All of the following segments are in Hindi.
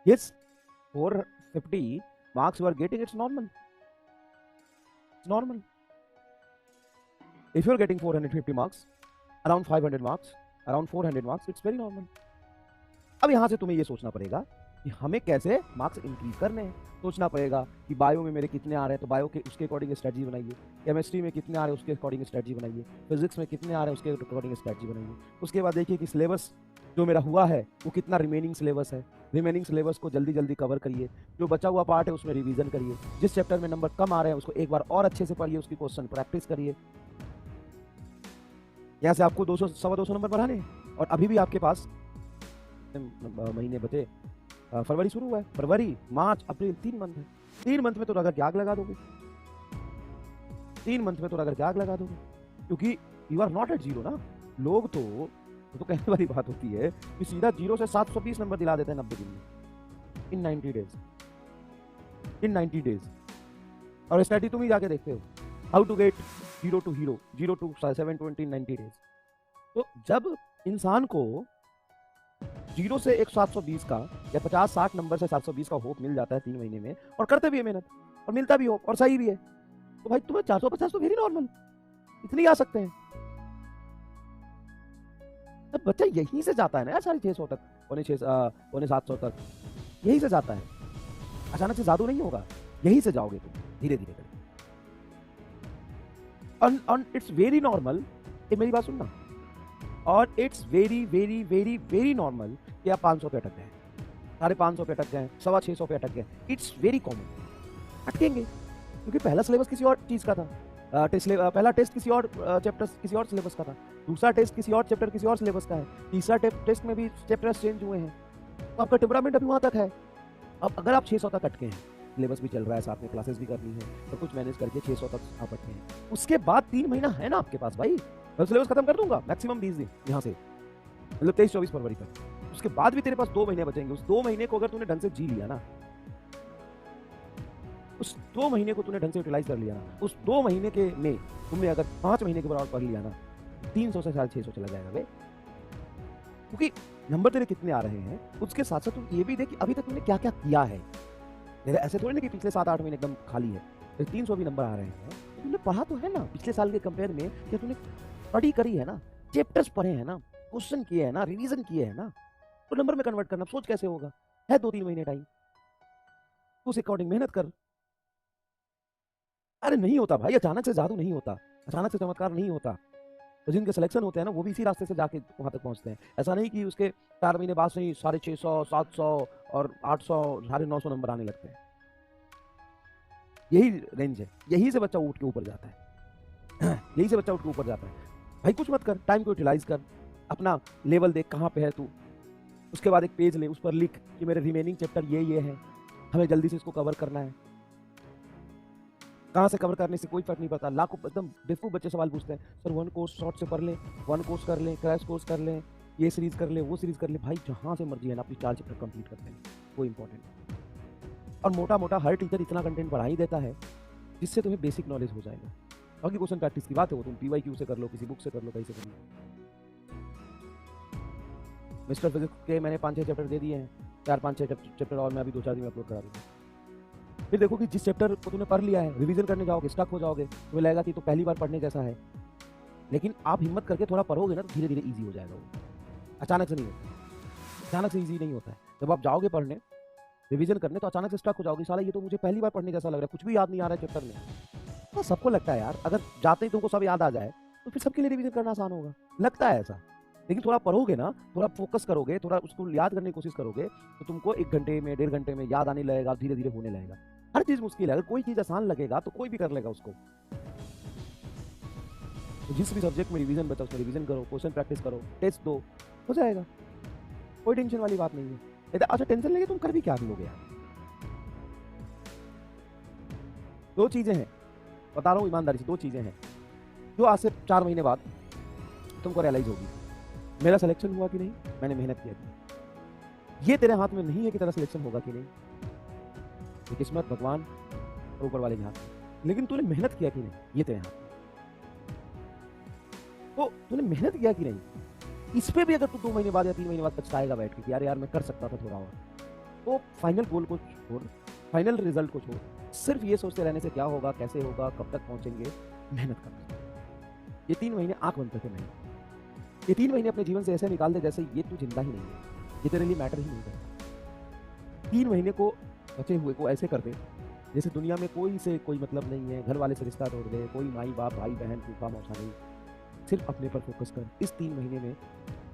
Yes, 450 marks you are getting, it's normal. It's normal. If you are getting 450 marks, around 500 marks, around 400 marks, it's very normal. अब यहाँ से तुम्हें ये सोचना पड़ेगा कि हमें कैसे मार्क्स इंक्रीज करने हैं। सोचना पड़ेगा कि बायो में मेरे कितने आ रहे हैं, तो बायो के उसके अकॉर्डिंग स्ट्रेटजी बनाइए। केमिस्ट्री में कितने आ रहे हैं, उसके अकॉर्डिंग स्ट्रेटजी बनाइए। फिजिक्स में कितने आ रहे हैं, उसके अकॉर्डिंग स्ट्रेटजी बनाइए। उसके बाद देखिए कि सिलेबस जो मेरा हुआ है वो कितना रिमेनिंग सिलेबस है। रिमेनिंग सिलेबस को जल्दी जल्दी कवर करिए। जो बचा हुआ पार्ट है उसमें रिवीजन करिए। जिस चैप्टर में नंबर कम आ रहे हैं उसको एक बार और अच्छे से पढ़िए, उसकी क्वेश्चन प्रैक्टिस करिए। यहाँ से आपको 200 सवा 200 नंबर बढ़ाने हैं। और अभी भी आपके पास महीने बचे। फरवरी शुरू हुआ है, फरवरी मार्च अप्रैल 3 मंथ है। 3 मंथ में तो अगर आग लगा दोगे, 3 मंथ में तो अगर आग लगा दोगे, क्योंकि you are not at zero ना। लोग तो कहने वाली बात होती है कि सीधा 0 से 720 नंबर दिला देते हैं 90 दिन में, इन 90 डेज, इन 90 डेज। और स्ट्रेटजी तुम ही जाके देखते हो, how to get 0 to hero, 0 to 720 in 90 days. तो जब इंसान को 0 से 720 का या 50-60 नंबर से 720 का होप मिल जाता है 3 महीने में, और करते भी है मेहनत और मिलता भी होप और सही भी है, तो भाई तुम्हें 450 तो वेरी नॉर्मल, इतनी आ सकते हैं। तब बच्चा यहीं से जाता है ना यार, 650 तक, पौने 700 तक, यहीं से जाता है। अचानक से जादू नहीं होगा, यहीं से जाओगे तुम धीरे धीरे करके। और इट्स वेरी नॉर्मल, ये मेरी बात सुनना, और it's very very very very normal कि आप 500 पे अटक गए, 550 पे अटक गए, 650 पे अटक गए। इट्स वेरी कॉमन, अटकेंगे क्योंकि पहला सिलेबस किसी और चीज का था। पहला टेस्ट किसी और चैप्टर किसी और सिलेबस का था, दूसरा टेस्ट किसी और चैप्टर किसी और सिलेबस का है, तीसरा टेस्ट में भी चैप्टर्स चेंज हुए हैं, तो आपका टेम्परामेंट अभी वहां तक है। अब अगर आप 600 तक अटके हैं, सिलेबस भी चल रहा है, साथ में क्लासेस भी करनी है, तो कुछ मैनेज करके 600 तक आप अटके हैं, उसके बाद 3 महीना है ना आपके पास भाई। मैं सिलेबस खत्म कर दूंगा मैक्सिमम 20 दिन यहाँ से, मतलब 23-24 फरवरी तक। उसके बाद भी तेरे पास 2 महीने बचेंगे। उस 2 महीने को अगर तूने ढंग से जी लिया ना, उस 2 महीने को तूने ढंग से यूटिलाइज कर लिया ना, उस 2 महीने के में तुमने अगर 5 महीने के बराबर पढ़ लिया ना, 300 से 650 चला जाएगा बे। क्योंकि नंबर तेरे कितने आ रहे हैं, उसके साथ साथ तुम ये भी देख कि अभी तक तुमने क्या क्या किया है। तेरे ऐसे थोड़ी ना कि पिछले 7-8 महीने एकदम खाली है, 300 भी नंबर आ रहे हैं, तो तुमने पढ़ा तो है ना पिछले साल के कंपेयर में, या तूने स्टडी करी है ना, चैप्टर्स पढ़े हैं ना, क्वेश्चन किए हैं ना, रिवीजन किए हैं ना, तो नंबर में कन्वर्ट करना सोच कैसे होगा। है 2-3 महीने टाइम, उस अकॉर्डिंग मेहनत कर। अरे नहीं होता भाई, अचानक से जादू नहीं होता, अचानक से चमत्कार नहीं होता। तो जिनके सिलेक्शन होते हैं ना, वो भी इसी रास्ते से जाके वहां तक पहुंचते हैं। ऐसा नहीं कि उसके 4 महीने बाद से ही 650, 700 और 800, 950 नंबर आने लगते हैं। यही रेंज है, यही से बच्चा उठ के ऊपर जाता है। यही से बच्चा उठ के ऊपर जाता है। भाई कुछ मत कर, टाइम को यूटिलाइज कर, अपना लेवल देख कहाँ पे है तू। उसके बाद एक पेज ले, उस पर लिख कि मेरे रिमेनिंग चैप्टर ये है, हमें जल्दी से इसको कवर करना है। कहाँ से कवर करने से कोई फर्क नहीं पड़ता। लाखों एकदम बेवकूफ बच्चे सवाल पूछते हैं, सर 1 कोर्स शॉर्ट से पढ़ लें, 1 कोर्स कर लें, क्रैश कोर्स कर लें, ये सीरीज कर लें, वो सीरीज कर लें। भाई जहाँ से मर्जी है ना, अपनी 4 चैप्टर कंप्लीट करते हैं, कोई इंपॉर्टेंट नहीं। और मोटा मोटा हर टीचर इतना कंटेंट बढ़ा ही देता है जिससे तुम्हें बेसिक नॉलेज हो जाएगा। बाकी क्वेश्चन प्रैक्टिस की बात है, वो तुम PYQ से कर लो, किसी बुक से कर लो, कहीं से कर लो। मिस्टर फिजिक्स के मैंने 5-6 चैप्टर दे दिए हैं, 4-5-6 चैप्टर और मैं अभी 2-4 दिन में अपलोड करा दूंगा। फिर देखो कि जिस चैप्टर को तुमने पढ़ लिया है, रिवीजन करने जाओगे, स्टक हो जाओगे, तुम्हें लगेगा कि तो पहली बार पढ़ने जैसा है, लेकिन आप हिम्मत करके थोड़ा पढ़ोगे ना, तो धीरे धीरे ईजी हो जाएगा वो। अचानक से नहीं होता, अचानक से ईजी नहीं होता है। जब आप जाओगे पढ़ने, रिवीजन करने, तो अचानक से स्टक हो जाओगे, साला ये तो मुझे पहली बार पढ़ने जैसा लग रहा है, कुछ भी याद नहीं आ रहा है चैप्टर में। तो सबको लगता है यार, अगर जाते ही तुमको सब याद आ जाए तो फिर सबके लिए रिवीजन करना आसान होगा, लगता है ऐसा। लेकिन थोड़ा पढ़ोगे ना, थोड़ा फोकस करोगे, थोड़ा उसको याद करने की कोशिश करोगे, तो तुमको 1 घंटे में, 1.5 घंटे में याद आने लगेगा, धीरे धीरे होने लगेगा। हर चीज मुश्किल है, अगर कोई चीज आसान लगेगा तो कोई भी कर लेगा उसको। तो जिस भी सब्जेक्ट में रिवीजन बचा उसमें रिवीजन करो, क्वेश्चन प्रैक्टिस करो, टेस्ट दो, हो जाएगा, कोई टेंशन वाली बात नहीं है। अच्छा टेंशन लेके तुम कर भी क्या लोगे यार। 2 चीजें हैं, बता रहा हूँ ईमानदारी से, 2 चीजें हैं जो आज से 4 महीने बाद तुमको रियलाइज होगी। मेरा सिलेक्शन हुआ कि नहीं, मैंने मेहनत किया कि। ये तेरे हाथ में नहीं है कि तेरा सिलेक्शन होगा कि नहीं, ये किस्मत, भगवान और ऊपर वाले के हाथ में। लेकिन तूने मेहनत किया कि नहीं, ये तेरे हाथ में। तो तूने मेहनत किया कि नहीं, इस पे भी अगर तू 2 महीने बाद या 3 महीने बाद पछताएगा बैठ के कि यार मैं कर सकता था थोड़ा और, तो फाइनल गोल को छोड़, फाइनल रिजल्ट को छोड़, सिर्फ ये सोचते रहने से क्या होगा, कैसे होगा, कब तक पहुंचेंगे, मेहनत करना। ये 3 महीने आंख बंद करके मेहनत, ये 3 महीने अपने जीवन से ऐसे निकाल दे जैसे ये तू जिंदा ही नहीं है, ये तेरे लिए मैटर ही नहीं करता। 3 महीने को बचे हुए को ऐसे कर दे जैसे दुनिया में कोई से कोई मतलब नहीं है, घर वाले से रिश्ता तोड़ दे, कोई माई बाप भाई बहन फूफा मौसा नहीं, सिर्फ अपने पर फोकस कर। इस 3 महीने में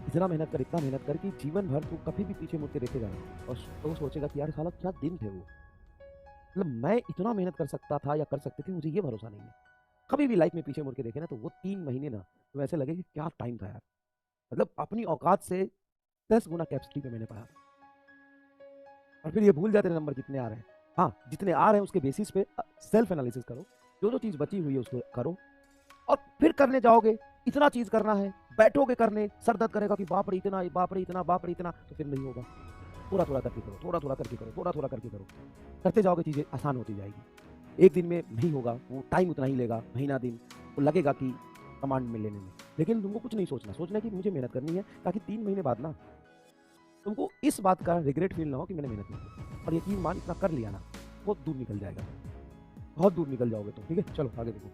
इतना मेहनत कर, इतना मेहनत कर कि जीवन भर तू कभी भी पीछे मुड़ के देखेगा नहीं और तो सोचेगा कि यार साला क्या दिन थे वो, मतलब मैं इतना मेहनत कर सकता था या कर सकती थी, मुझे ये भरोसा नहीं है। कभी भी लाइफ में पीछे मुड़ के देखे ना तो वो 3 महीने ना तो ऐसे लगे कि क्या टाइम था यार, मतलब अपनी औकात से 10 गुना कैपेसिटी पे मैंने पढ़ा। और फिर ये भूल जाते नंबर कितने आ रहे हैं, हाँ जितने आ रहे हैं उसके बेसिस पे सेल्फ एनालिसिस करो, जो जो चीज़ बची हुई है उसको करो, और फिर करने जाओगे इतना चीज़ करना है, बैठोगे करने, सर दर्द करेगा कि बाप रे इतना, बाप रे इतना, बाप रे इतना, तो फिर नहीं होगा। थोड़ा थोड़ा करके करो, थोड़ा थोड़ा करके करो, थोड़ा थोड़ा करके करो, करते जाओगे चीज़ें आसान होती जाएगी। एक दिन में नहीं होगा, वो टाइम उतना ही लेगा, महीना दिन, वो लगेगा कि कमांड में लेने में, लेकिन तुमको कुछ नहीं सोचना, सोचना कि मुझे मेहनत करनी है ताकि 3 महीने बाद ना तुमको इस बात का रिग्रेट फील ना हो कि मैंने मेहनत नहीं की। और यकीन मान इतना कर लिया ना, बहुत दूर निकल जाएगा, बहुत दूर निकल जाओगे तुम। ठीक है, चलो आगे देखो।